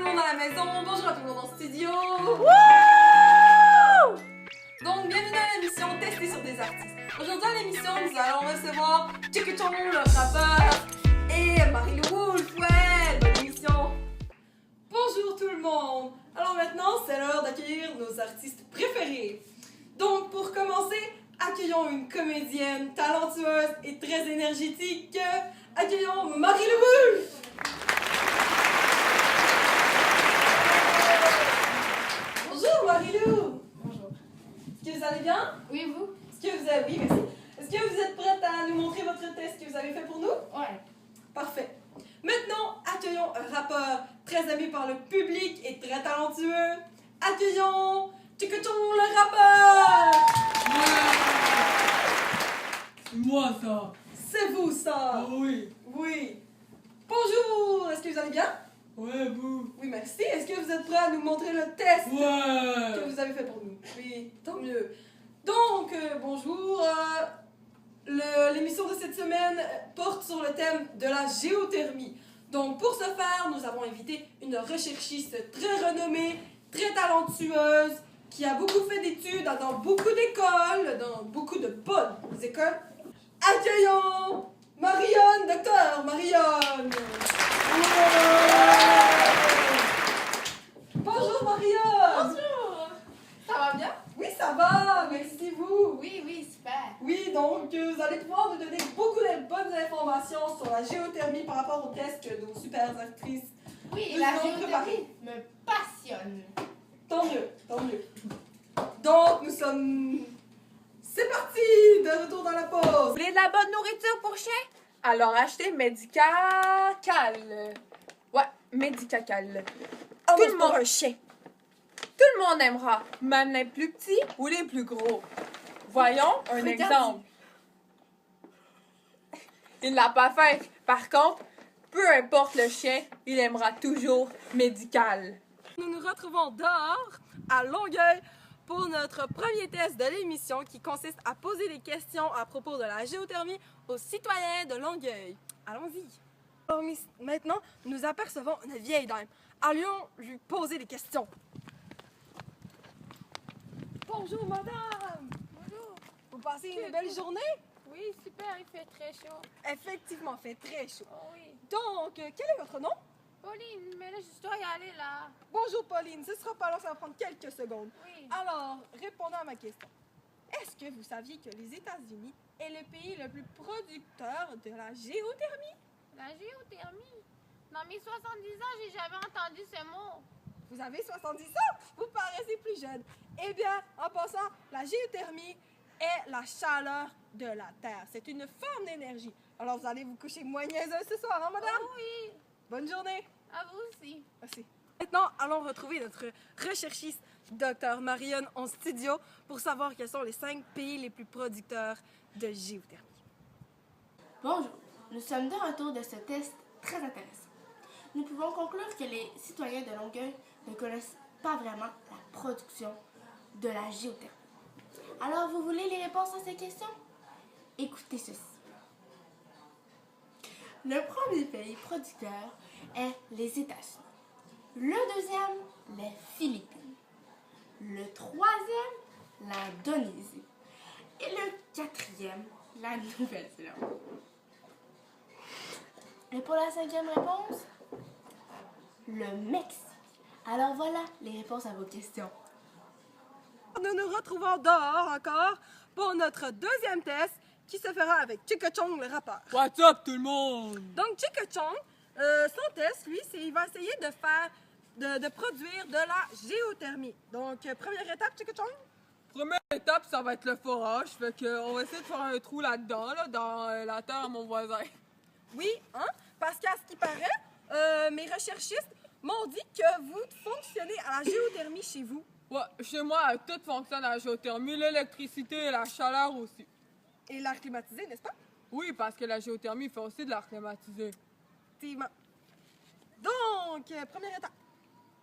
le monde à la maison, bonjour à tout le monde en studio. Donc bienvenue à l'émission Tester sur des artistes. Aujourd'hui à l'émission, nous allons recevoir Chikichon, le rappeur, et Marie-Lou Wolf. Ouais, bonne émission. Bonjour tout le monde. Alors maintenant, c'est l'heure d'accueillir nos artistes préférés. Donc pour commencer, accueillons une comédienne talentueuse et très énergétique. Accueillons Marie-Lou Wolf. Bonjour Marie-Lou. Bonjour. Est-ce que vous allez bien? Oui, vous? Oui, merci. Est-ce que vous êtes prête à nous montrer votre test que vous avez fait pour nous? Ouais. Parfait. Maintenant, accueillons un rappeur très aimé par le public et très talentueux. Accueillons Chikichon, le rappeur! C'est moi ça! C'est vous ça! Ah oui! Oui. Bonjour, est-ce que vous allez bien? Ouais, vous! Oui, merci. Est-ce que vous êtes prêts à nous montrer le test que Ouais! vous avez fait pour nous? Oui, tant mieux. Donc, bonjour. L'émission de cette semaine porte sur le thème de la géothermie. Donc, pour ce faire, nous avons invité une recherchiste très renommée, très talentueuse, qui a beaucoup fait d'études dans beaucoup d'écoles, dans beaucoup de bonnes écoles. Accueillons Marion, docteur Marion. Bonjour Marion. Bonjour! Ça va bien? Oui, ça va, merci vous. Oui, super. Oui, donc vous allez pouvoir nous donner beaucoup de bonnes informations sur la géothermie par rapport au test que nos super actrices. Oui, Nous la allons géothermie me passionne. Tant mieux, tant mieux. Donc nous sommes... C'est parti, de retour dans la pause. Vous voulez de la bonne nourriture pour chien? Alors achetez Medicacal. Ouais, Medicacal. Ah, Tout mais le c'est monde pas un chien. Tout le monde aimera, même les plus petits ou les plus gros. Voyons un Regarde. exemple. Il n'a pas faim. Par contre, peu importe le chien, il aimera toujours Medical. Nous nous retrouvons dehors, à Longueuil, pour notre premier test de l'émission qui consiste à poser des questions à propos de la géothermie aux citoyens de Longueuil. Allons-y. Alors, maintenant, nous apercevons une vieille dame. Allions lui poser des questions. Bonjour, madame. Bonjour. Vous passez une belle journée? Oui, super, il fait très chaud. Effectivement, fait très chaud. Oh oui. Donc, quel est votre nom? Pauline, mais là, je dois y aller là. Bonjour, Pauline. Ce sera pas long, ça va prendre quelques secondes. Oui. Alors, répondant à ma question. Est-ce que vous saviez que les États-Unis est le pays le plus producteur de la géothermie? La géothermie. Dans mes 70 ans, j'ai jamais entendu ce mot. Vous avez 70 ans? Vous paraissez plus jeune. Eh bien, en passant, la géothermie est la chaleur de la Terre. C'est une forme d'énergie. Alors, vous allez vous coucher moins niaiseuse ce soir, hein, madame? Oh oui. Bonne journée. À vous aussi. Merci. Maintenant, allons retrouver notre recherchiste, Dr. Marion, en studio pour savoir quels sont les 5 pays les plus producteurs de géothermie. Bonjour, nous sommes de retour de ce test très intéressant. Nous pouvons conclure que les citoyens de Longueuil ne connaissent pas vraiment la production de la géothermie. Alors, vous voulez les réponses à ces questions? Écoutez ceci. Le premier pays producteur est les États-Unis. Le deuxième, les Philippines. Le troisième, l'Indonésie. Et le quatrième, la Nouvelle-Zélande. Et pour la cinquième réponse, le Mexique. Alors voilà les réponses à vos questions. Nous nous retrouvons dehors encore pour notre deuxième test qui se fera avec Chikichon, le rappeur. What's up tout le monde? Donc Chikichon, son test, lui, c'est il va essayer de faire, de produire de la géothermie. Donc, première étape, Chikichon. Première étape, ça va être le forage. Fait que on va essayer de faire un trou là-dedans, là, dans la terre à mon voisin. Oui, hein? Parce qu'à ce qui paraît, mes recherchistes m'ont dit que vous fonctionnez à la géothermie chez vous. Ouais, chez moi, tout fonctionne à la géothermie, l'électricité et la chaleur aussi. Et l'air climatisé, n'est-ce pas? Oui, parce que la géothermie fait aussi de l'air climatisé. Effectivement. Donc, première étape.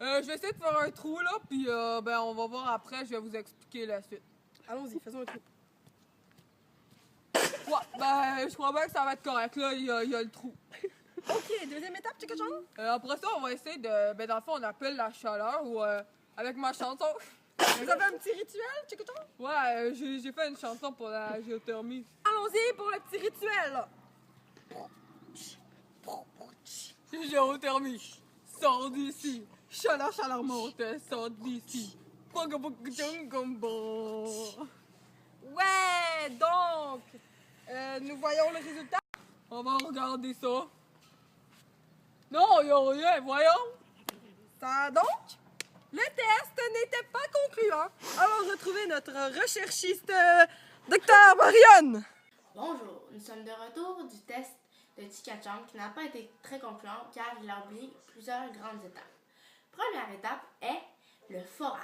Je vais essayer de faire un trou là, puis on va voir après, je vais vous expliquer la suite. Allons-y, faisons un trou. Ouais, je crois bien que ça va être correct là, il y a le trou. OK, deuxième étape, Chica-chan? Après ça, on va essayer de... Ben, dans le fond, on appelle la chaleur ou avec ma chanson. Vous avez un petit rituel, Chica-chan? Ouais, j'ai fait une chanson pour la géothermie. Allons-y pour le petit rituel, là. Géothermie, sors d'ici. Chaleur, chaleur monte, sors d'ici. Ouais, donc, nous voyons le résultat. On va regarder ça. Non, y a rien, voyons. Ça donc, le test n'était pas concluant. Allons retrouver notre recherchiste, Docteur Marianne. Bonjour, nous sommes de retour du test de Chica-chan qui n'a pas été très concluant car il a oublié plusieurs grandes étapes. Première étape est le forage.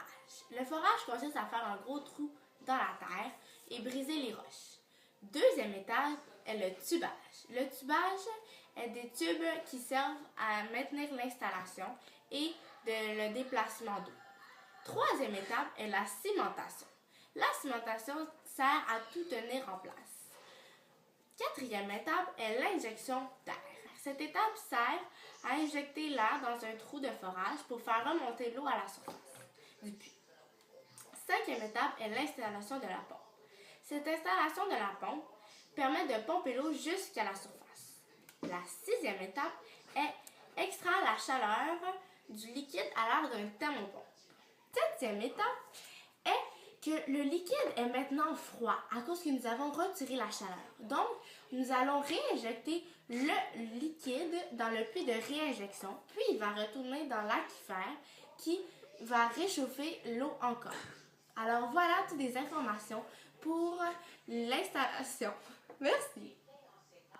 Le forage consiste à faire un gros trou dans la terre et briser les roches. Deuxième étape est le tubage. Le tubage est des tubes qui servent à maintenir l'installation et le déplacement d'eau. Troisième étape est la cimentation. La cimentation sert à tout tenir en place. Quatrième étape est l'injection d'air. Cette étape sert à injecter l'air dans un trou de forage pour faire remonter l'eau à la surface du puits. Cinquième étape est l'installation de la pompe. Cette installation de la pompe permet de pomper l'eau jusqu'à la surface. La sixième étape est extraire la chaleur du liquide à l'aide d'un thermopompe. Septième étape est que le liquide est maintenant froid à cause que nous avons retiré la chaleur. Donc, nous allons réinjecter le liquide dans le puits de réinjection, puis il va retourner dans l'aquifère qui va réchauffer l'eau encore. Alors voilà toutes les informations pour l'installation. Merci.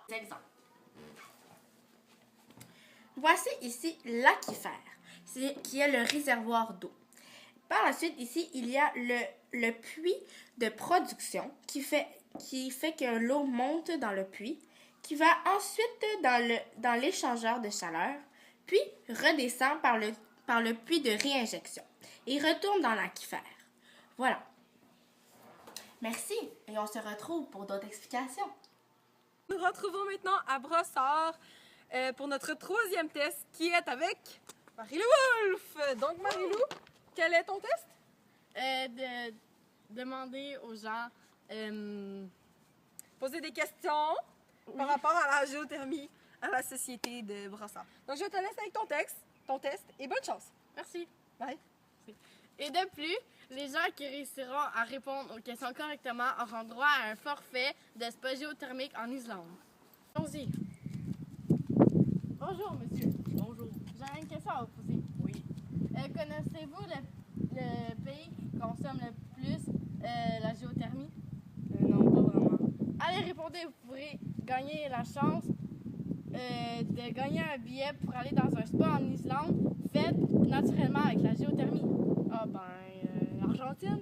Exemple. Voici ici l'aquifère, qui est le réservoir d'eau. Par la suite, ici, il y a le puits de production qui fait que l'eau monte dans le puits, qui va ensuite dans l'échangeur de chaleur, puis redescend par le puits de réinjection et retourne dans l'aquifère. Voilà. Merci et on se retrouve pour d'autres explications. Nous retrouvons maintenant à Brossard pour notre troisième test qui est avec Marie-Lou Wolf. Donc, Marie-Lou, quel est ton test? De demander aux gens Poser des questions par rapport à la géothermie à la société de Brossard. Donc, je te laisse avec ton test et bonne chance. merci. Bye. Et de plus, les gens qui réussiront à répondre aux questions correctement auront droit à un forfait de spa géothermique en Islande. Allons-y. Bonjour, monsieur. Bonjour. J'ai une question à vous poser. Oui. Connaissez-vous le pays qui consomme le plus la géothermie? Non, pas vraiment. Allez, répondez. Vous pourrez gagner la chance de gagner un billet pour aller dans un spa en Islande fait naturellement avec la géothermie. Ah Argentine?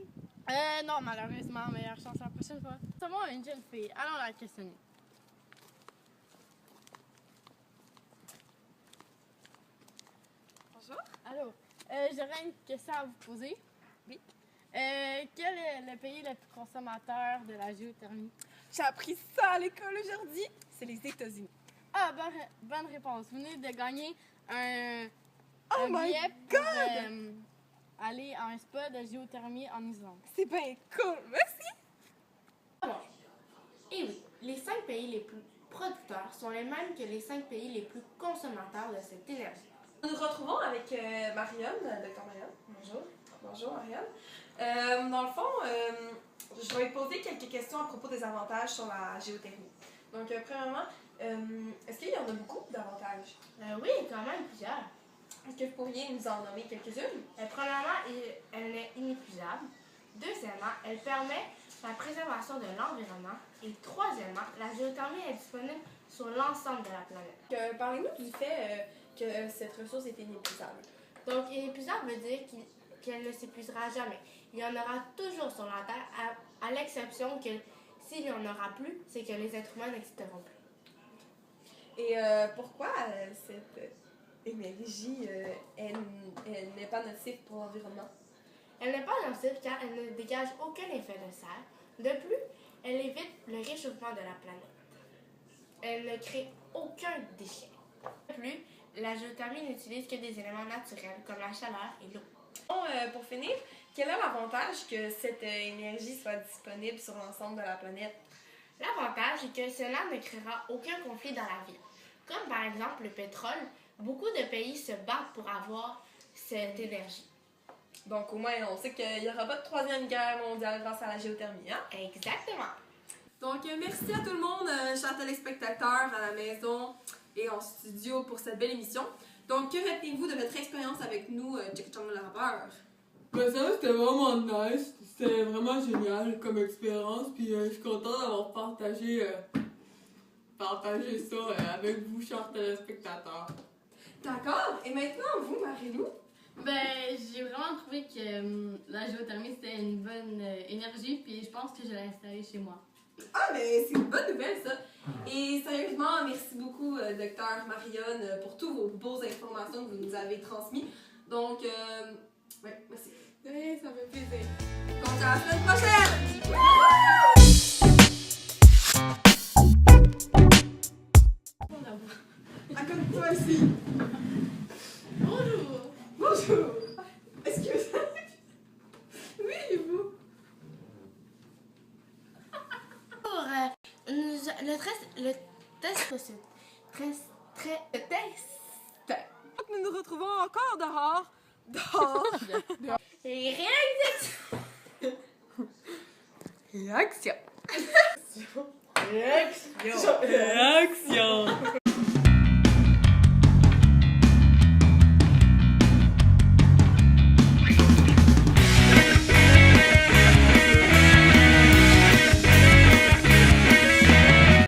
Non, malheureusement, meilleure chance la prochaine fois. C'est moi une jeune fille. Allons la questionner. Bonjour. Allô, j'aurais une question à vous poser. Oui. Quel est le pays le plus consommateur de la géothermie? J'ai appris ça à l'école aujourd'hui. C'est les États-Unis. Ah, bonne réponse. Vous venez de gagner un my billet pour aller à un spa de géothermie en Islande. C'est bien cool. Merci. Alors, et oui, les 5 pays les plus producteurs sont les mêmes que les 5 pays les plus consommateurs de cette énergie. Nous nous retrouvons avec Marianne, Dr Marianne. Bonjour. Bonjour Marianne. Dans le fond, je vais poser quelques questions à propos des avantages sur la géothermie. Donc, premièrement, est-ce qu'il y en a beaucoup d'avantages? Oui, quand même plusieurs. Est-ce que vous pourriez nous en nommer quelques-unes? Premièrement, elle est inépuisable. Deuxièmement, elle permet la préservation de l'environnement. Et troisièmement, la géothermie est disponible sur l'ensemble de la planète. Parlez-nous du fait que cette ressource est inépuisable. Donc, inépuisable veut dire qu'elle ne s'épuisera jamais. Il y en aura toujours sur la Terre, à l'exception que s'il n'y en aura plus, c'est que les êtres humains n'existeront plus. Et pourquoi cette énergie elle n'est pas nocive pour l'environnement? Elle n'est pas nocive car elle ne dégage aucun effet de serre. De plus, elle évite le réchauffement de la planète. Elle ne crée aucun déchet. De plus, la géothermie n'utilise que des éléments naturels comme la chaleur et l'eau. Bon, pour finir, quel est l'avantage que cette énergie soit disponible sur l'ensemble de la planète? L'avantage est que cela ne créera aucun conflit dans la ville. Comme par exemple le pétrole, beaucoup de pays se battent pour avoir cette énergie. Donc au moins, on sait qu'il n'y aura pas de troisième guerre mondiale grâce à la géothermie, hein? Exactement. Donc merci à tout le monde, chers téléspectateurs à la maison et en studio pour cette belle émission. Donc que retenez-vous de votre expérience avec nous, Chick Chong le rappeur? Ben ça, c'était vraiment nice. C'était vraiment génial comme expérience. Puis je suis contente d'avoir partagé ça avec vous, chers téléspectateurs. D'accord. Et maintenant, vous, Marie-Lou? Ben, j'ai vraiment trouvé que la géothermie, c'était une bonne énergie, puis je pense que je l'ai installée chez moi. Ah, mais c'est une bonne nouvelle, ça. Et sérieusement, merci beaucoup, docteur Marion, pour toutes vos beaux informations que vous nous avez transmises. Donc, ouais, merci. Oui, ça fait plaisir. Donc, à la semaine prochaine! Ah, comme toi aussi. Bonjour. Bonjour. Excusez-moi. Oui, vous. Pour le test, le test. Donc, nous nous retrouvons encore dehors. Dehors. Réalisation. Réaction. Réaction. Réaction.